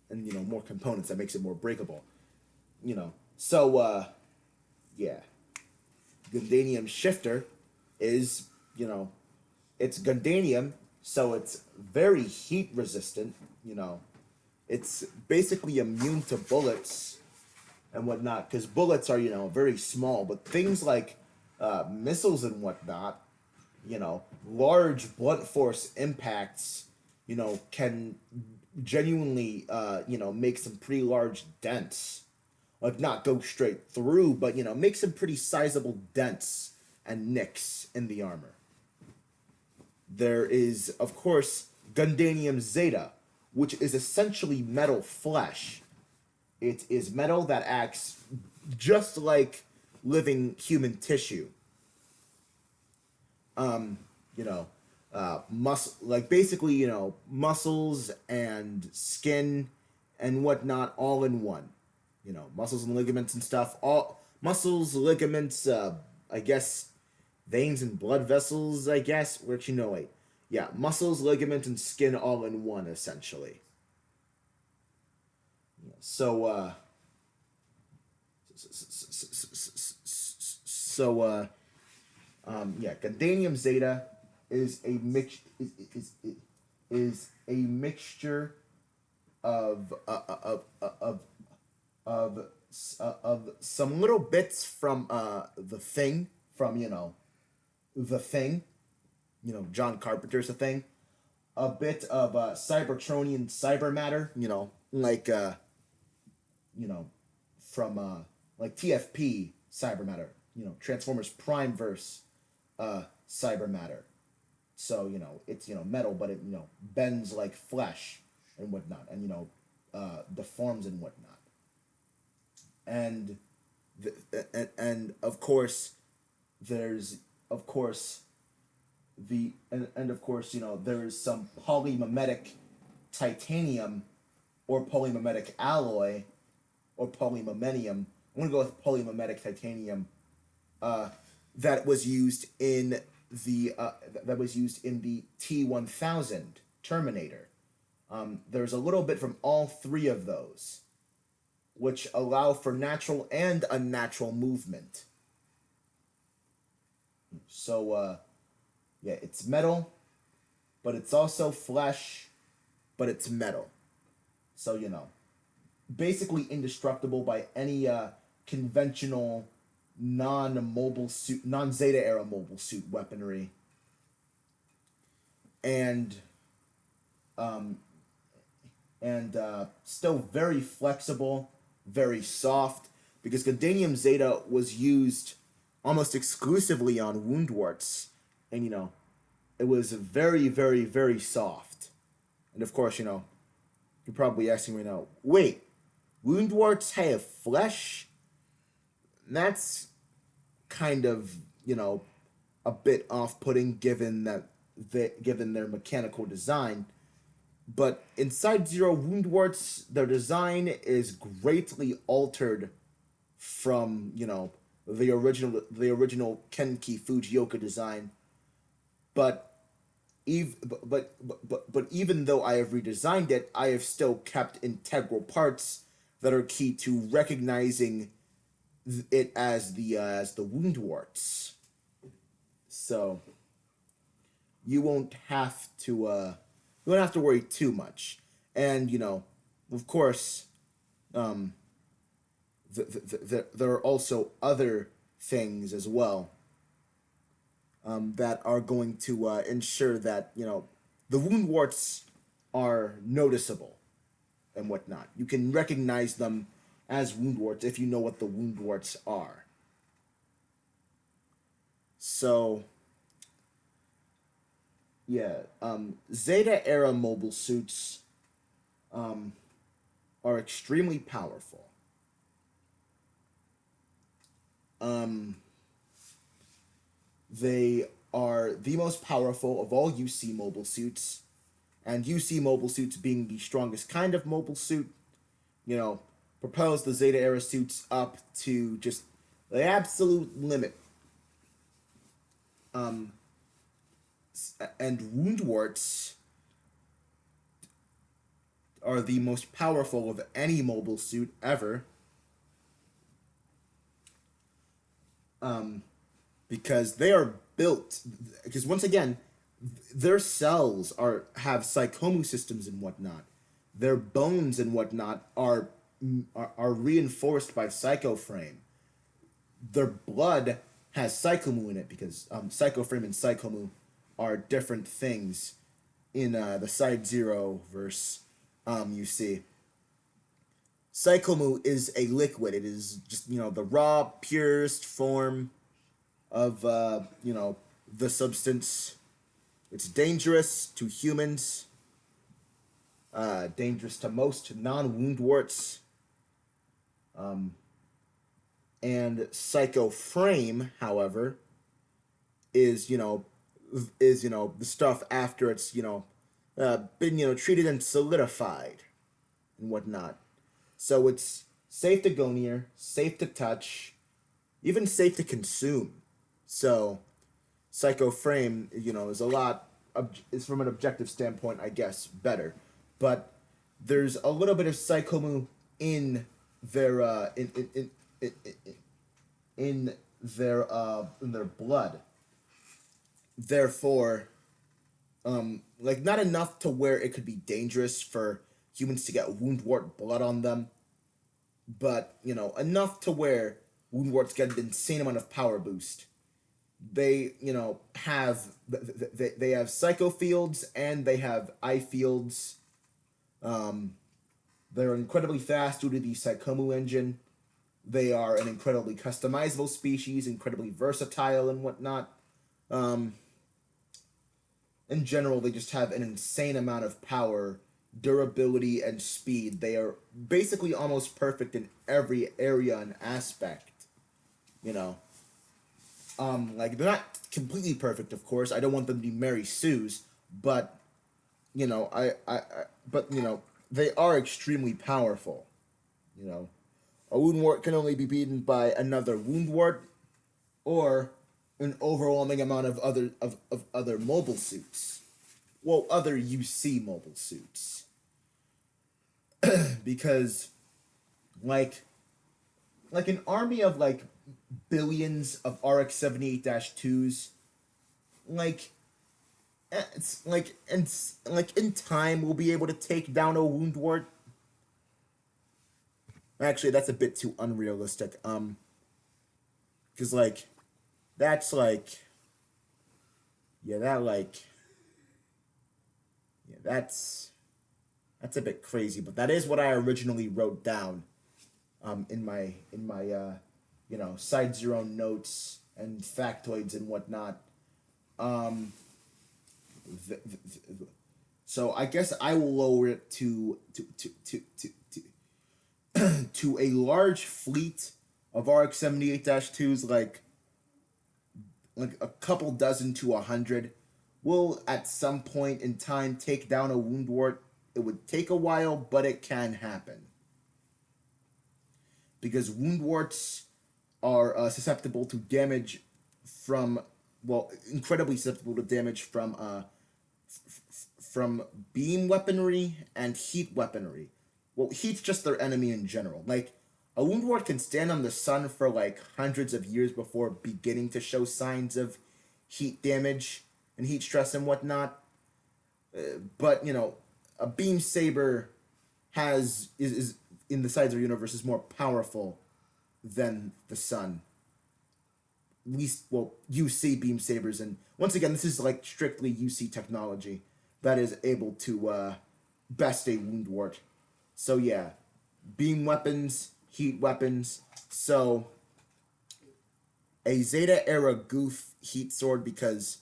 Speaker 1: and more components that makes it more breakable. So yeah, Gundanium shifter is it's Gundanium, so it's very heat resistant. It's basically immune to bullets and whatnot, because bullets are very small, but things like missiles and whatnot, large blunt force impacts, can genuinely make some pretty large dents, like not go straight through, but make some pretty sizable dents and nicks in the armor. There is, of course, Gundanium Zeta, which is essentially metal flesh. It is metal that acts just like living human tissue. You know, like basically, muscles and skin and whatnot all in one. Muscles and ligaments and stuff. All muscles, ligaments, I guess, veins and blood vessels, I guess. Which wait. Yeah, muscles, ligaments, and skin all in one, essentially. So, so, yeah, Gundanium Zeta is a mix is a mixture of of of some little bits from the thing from the thing, John Carpenter's The Thing, a bit of Cybertronian cyber matter, like you know from like TFP cyber matter, Transformers Prime verse cyber matter. So it's metal, but it bends like flesh and whatnot, and deforms and whatnot. And and of course there's of course and of course there is some polymimetic titanium or polymimetic alloy or polymimenium. I'm gonna go with polymimetic titanium that was used in the T-1000 Terminator. There's a little bit from all three of those, which allow for natural and unnatural movement. So, yeah, it's metal, but it's also flesh, but it's metal. So, basically indestructible by any conventional non-Zeta era mobile suit weaponry. And, um, still very flexible, very soft, because Gundanium Zeta was used almost exclusively on wound warts, and it was very, very, very soft. And of course, you're probably asking right now, wait, wound warts have flesh? That's kind of a bit off-putting given given their mechanical design. But inside Zero Wound Warts, their design is greatly altered from the original Kenki Fujioka design. But but even though I have redesigned it, I have still kept integral parts that are key to recognizing it as the wound warts. So you won't have to worry too much. And of course, there are also other things as well that are going to ensure that the wound warts are noticeable and whatnot. You can recognize them as wound warts if you know what the wound warts are. So yeah, Zeta era mobile suits um, are extremely powerful. Um, they are the most powerful of all UC mobile suits, and UC mobile suits being the strongest kind of mobile suit, propels the Zeta era suits up to just the absolute limit. Um, and wound warts are the most powerful of any mobile suit ever. Um, because they are built. Because once again, their cells have psychomu systems and whatnot. Their bones and whatnot are reinforced by psychoframe. Their blood has psychomu in it because psychoframe and psychomu are different things in the side zero verse. You see, psychomu is a liquid. It is just the raw, purest form of the substance. It's dangerous to humans. Dangerous to most non-wound warts. And psychoframe, however, is the stuff after it's been treated and solidified and whatnot. So it's safe to go near, safe to touch, even safe to consume. So psychoframe, is a lot is from an objective standpoint, I guess, better. But there's a little bit of psychomu in their in in their blood. Therefore, like not enough to where it could be dangerous for humans to get wound wart blood on them, but enough to where wound warts get an insane amount of power boost. They have they have psycho fields and they have eye fields. They're incredibly fast due to the Psychomu engine. They are an incredibly customizable species, incredibly versatile and whatnot. Um, in general, they just have an insane amount of power, durability, and speed. They are basically almost perfect in every area and aspect. You know, like they're not completely perfect, of course. I don't want them to be Mary Sue's, but but they are extremely powerful. You know, a wound wart can only be beaten by another wound wart, or an overwhelming amount of other mobile suits. Well, other UC mobile suits, because like an army of like billions of RX-78-2s, like it's like in time we'll be able to take down a wound wart. Actually, that's a bit too unrealistic. Because like that's like yeah that like yeah that's a bit crazy, but that is what I originally wrote down in my side zero notes and factoids and whatnot. Um, so I guess I will lower it to a large fleet of RX-78-2s, like a couple dozen to 100, will at some point in time take down a wound wart. It would take a while, but it can happen. Because wound warts are susceptible to damage from, well, incredibly susceptible to damage from beam weaponry and heat weaponry. Well, heat's just their enemy in general. Like, a wound wart can stand on the sun for like hundreds of years before beginning to show signs of heat damage and heat stress and whatnot. But a beam saber is in the sides of the universe is more powerful than the sun. At least, well, UC beam sabers, and once again, this is like strictly UC technology that is able to best a wound wart. So yeah, beam weapons, heat weapons. So a Zeta era goof heat sword, because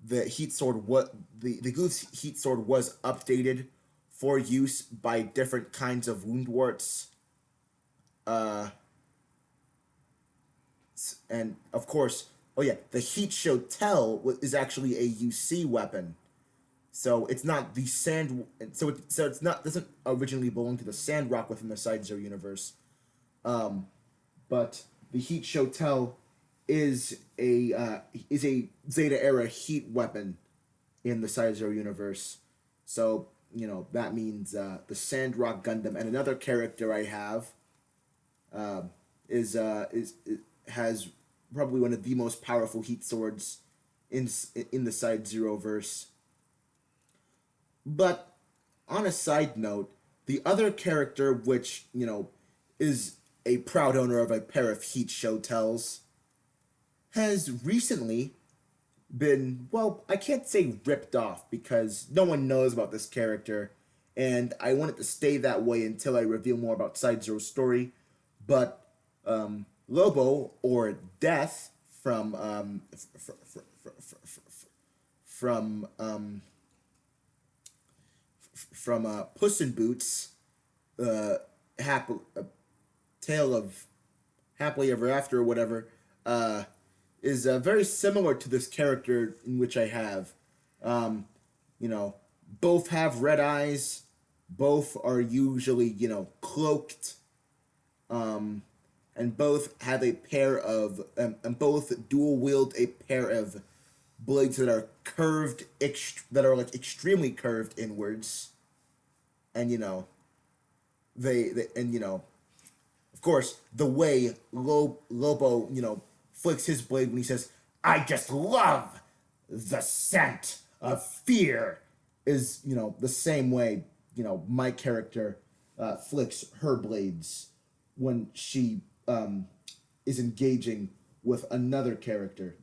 Speaker 1: the heat sword what the goof's heat sword was updated for use by different kinds of wound warts. Uh, and of course, oh yeah, the heat shotel is actually a UC weapon. So it's not the sand. So it's not doesn't originally belong to the sand rock within the Side Zero universe. But the Heat Shotel is a Zeta era heat weapon in the Side Zero universe. So that means the Sandrock Gundam and another character I have uh, is has probably one of the most powerful heat swords in the Side Zero verse. But on a side note, the other character, which is a proud owner of a pair of heat shotels, has recently been, well, I can't say ripped off because no one knows about this character, and I want it to stay that way until I reveal more about Side Zero's story. But Lobo, or Death, from Puss in Boots, happy tale of happily ever after or whatever, is very similar to this character in which I have. Um, both have red eyes. Both are usually cloaked. And both have a pair of and both dual wield a pair of blades that are curved, that are like extremely curved inwards, and they and of course the way Lobo flicks his blade when he says, "I just love the scent of fear," is the same way my character flicks her blades when she is engaging with another character.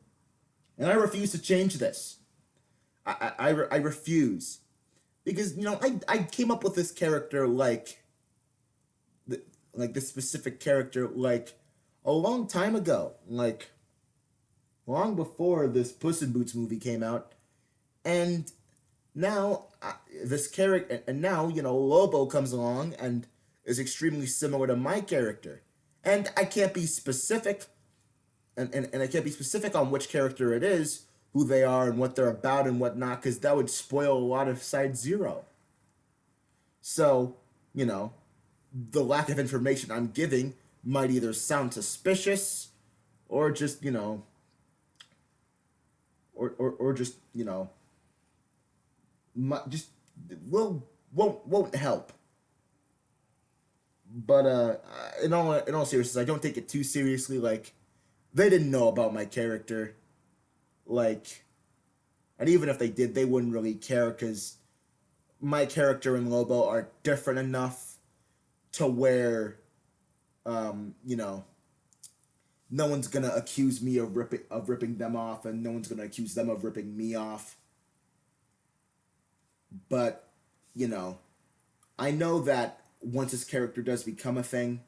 Speaker 1: And I refuse to change this. I refuse. Because, I came up with this character like this specific character like a long time ago. Like, long before this Puss in Boots movie came out. And now, this character, and now, Lobo comes along and is extremely similar to my character. And I can't be specific and I can't be specific on which character it is, who they are, and what they're about and whatnot, because that would spoil a lot of Side Zero. So, the lack of information I'm giving might either sound suspicious, or just, or just, just won't help. But in all seriousness, I don't take it too seriously. Like, they didn't know about my character. Like, and even if they did, they wouldn't really care because my character and Lobo are different enough to where, no one's gonna accuse me of ripping them off, and no one's gonna accuse them of ripping me off. But, I know that once this character does become a thing,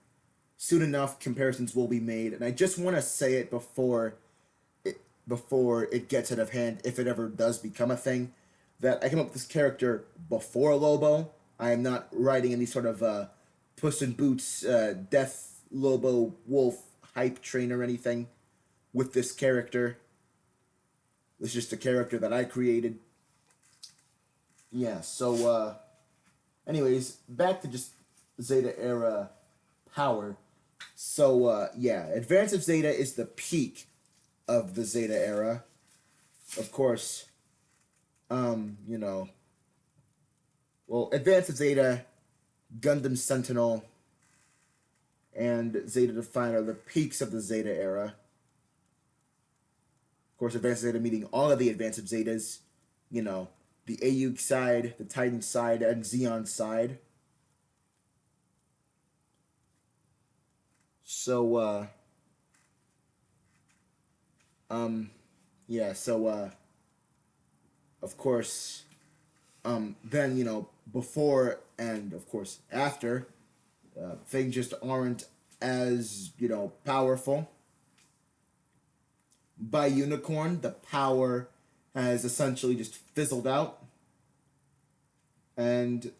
Speaker 1: soon enough comparisons will be made, and I just want to say it before it gets out of hand, if it ever does become a thing, that I came up with this character before Lobo. I am not writing any sort of Puss in Boots, Death Lobo Wolf hype train or anything with this character. It's just a character that I created. Yeah, so anyways, back to just Zeta era power. So yeah, Advance of Zeta is the peak of the Zeta era. Of course, you know, well, Advance of Zeta, Gundam Sentinel, and Zeta Define are the peaks of the Zeta era. Of course, Advance of Zeta meeting all of the Advance of Zetas, the Ayuk side, the Titan side, and Xeon side. So, yeah, so, of course, then, before and, of course, after, things just aren't as, powerful. By Unicorn, the power has essentially just fizzled out. And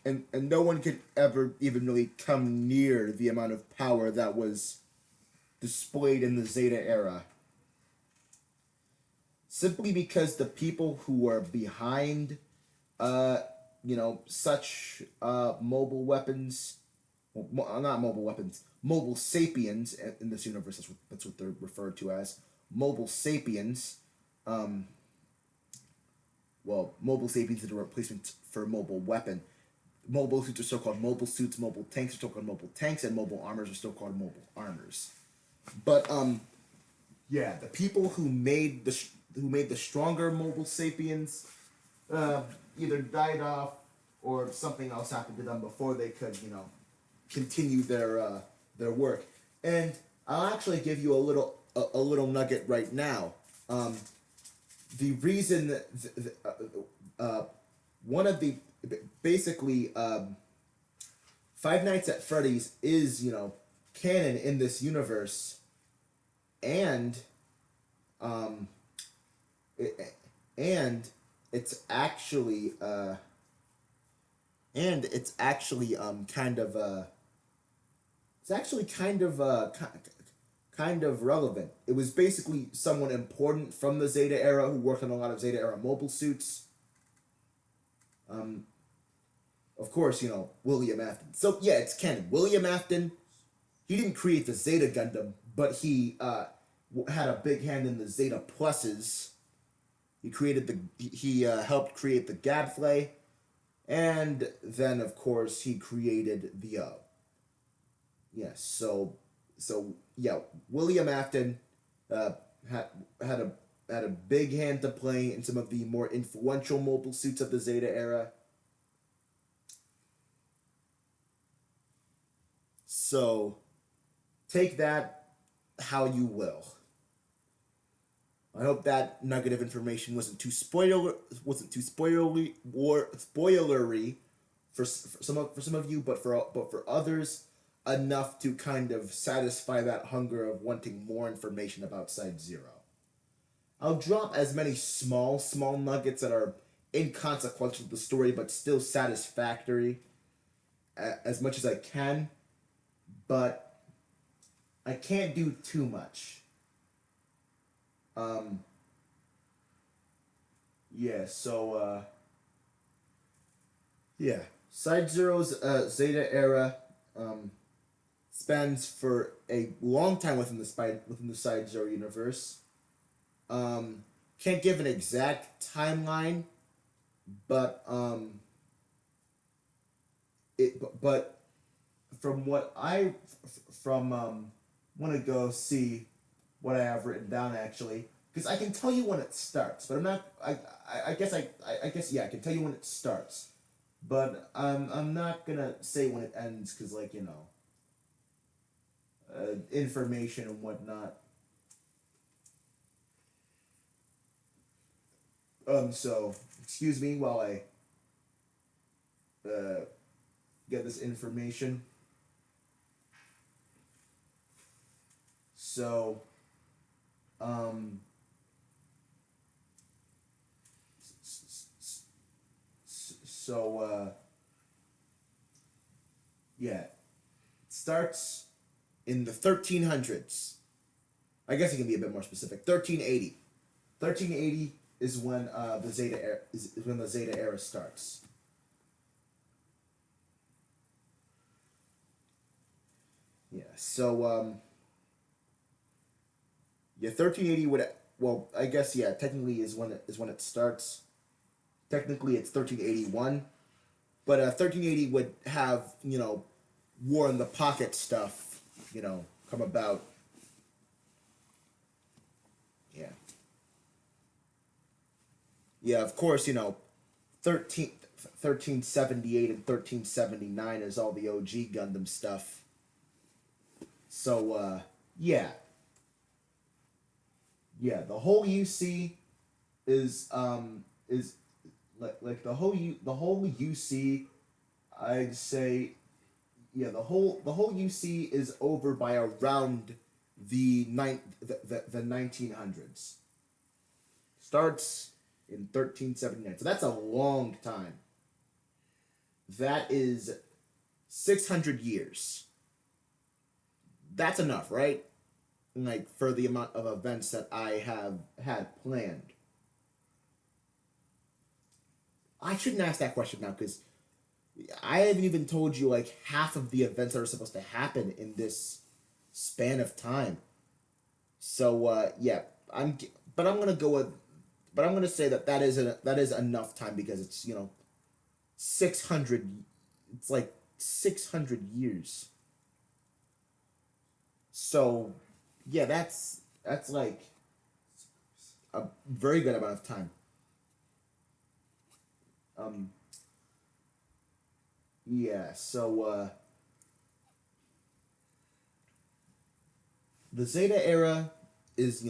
Speaker 1: and no one could ever even really come near the amount of power that was displayed in the Zeta era. Simply because the people who are behind, such mobile weapons, not mobile weapons, mobile sapiens in this universe. That's what they're referred to as mobile sapiens. Um, well, mobile sapiens is a replacement for mobile weapon. Mobile suits are still called mobile suits. Mobile tanks are still called mobile tanks, and mobile armors are still called mobile armors. But yeah, the people who made the stronger mobile sapiens uh, either died off or something else happened to them before they could, continue their work. And I'll actually give you a little nugget right now. The reason that one of the basically Five Nights at Freddy's is canon in this universe, and um, and it's actually kind of it's actually kind of relevant. It was basically someone important from the Zeta era who worked on a lot of Zeta era mobile suits. Of course, William Afton. So yeah, it's canon. William Afton, he didn't create the Zeta Gundam, but he had a big hand in the Zeta Pluses. He helped create the Gadfly, and then of course he created the yeah, William Afton uh, had had a big hand to play in some of the more influential mobile suits of the Zeta era. So take that how you will. I hope that nugget of information wasn't too spoilery for some of you, but for others enough to kind of satisfy that hunger of wanting more information about Side Zero. I'll drop as many small nuggets that are inconsequential to the story but still satisfactory as much as I can, but I can't do too much. Um, yeah, so, yeah. Side Zero's Zeta era spans for a long time within the Side Zero universe. Can't give an exact timeline, but but from what I from want to go see what I have written down actually, because I can tell you when it starts, but I'm not. I guess yeah, I can tell you when it starts, but I'm not gonna say when it ends because information and whatnot. So excuse me while I uh, get this information. So, um, so yeah, it starts in the 1300s. I guess it can be a bit more specific. 1380. 1380 is when is when the Zeta era starts. Yeah. So yeah, 1380 would well, I guess yeah, technically is when it starts. Technically it's 1381, but 1380 would have, war in the pocket stuff, come about. Yeah. Yeah, of course, 13 1378 and 1379 is all the OG Gundam stuff. So yeah. Yeah, the whole UC is like the whole UC, I'd say, yeah, the whole UC is over by around the 1900s. Starts in 1379. So that's a long time. That is 600 years. That's enough, right? Like for the amount of events that I have had planned. I shouldn't ask that question now because I haven't even told you like half of the events that are supposed to happen in this span of time. So yeah, but I'm gonna go with, but I'm gonna say that that is enough time because it's 600. It's like 600 years. So yeah, that's like a very good amount of time. Um, yeah. So the Zeta era is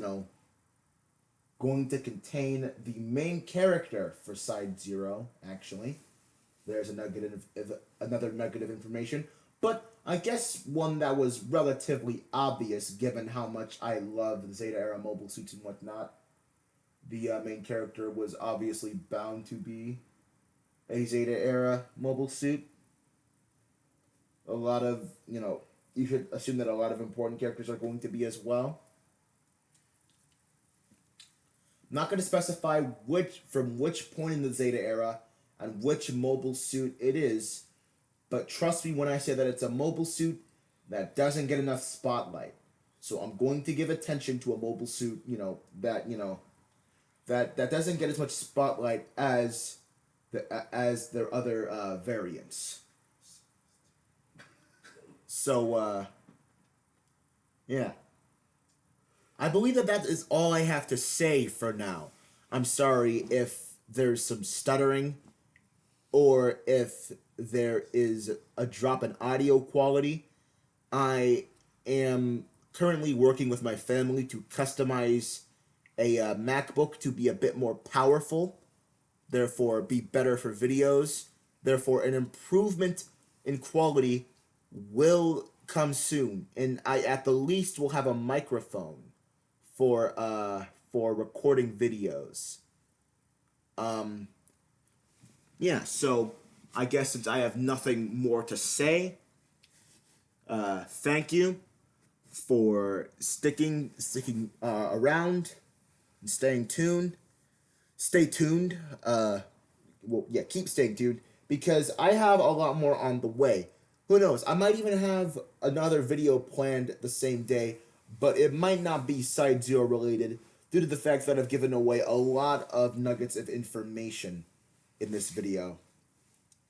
Speaker 1: going to contain the main character for Side Zero. Actually, there's another nugget of information, but I guess one that was relatively obvious given how much I love the Zeta era mobile suits and whatnot. The main character was obviously bound to be a Zeta era mobile suit. A lot of, you should assume that a lot of important characters are going to be as well. I'm not going to specify from which point in the Zeta era and which mobile suit it is, but trust me when I say that it's a mobile suit that doesn't get enough spotlight. So I'm going to give attention to a mobile suit, that doesn't get as much spotlight as their other variants. So yeah, I believe that that is all I have to say for now. I'm sorry if there's some stuttering or if there is a drop in audio quality. I am currently working with my family to customize a MacBook to be a bit more powerful, therefore be better for videos. Therefore, an improvement in quality will come soon, and I at the least will have a microphone for recording videos. Um, yeah, so I guess since I have nothing more to say, thank you for sticking around and staying tuned. Stay tuned. Well, yeah, keep staying tuned because I have a lot more on the way. Who knows? I might even have another video planned the same day, but it might not be Side Zero related due to the fact that I've given away a lot of nuggets of information in this video.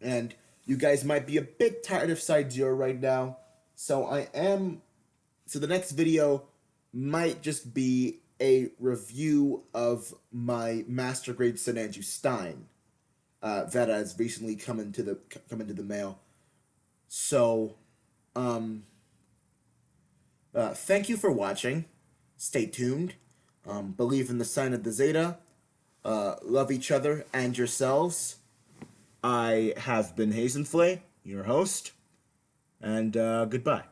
Speaker 1: And you guys might be a bit tired of Side Zero right now, so so the next video might just be a review of my master grade St. Andrew Stein that has recently come into the mail. So, um, thank you for watching. Stay tuned. Believe in the sign of the Zeta. Love each other and yourselves. I have been Hazenflay, your host, and goodbye.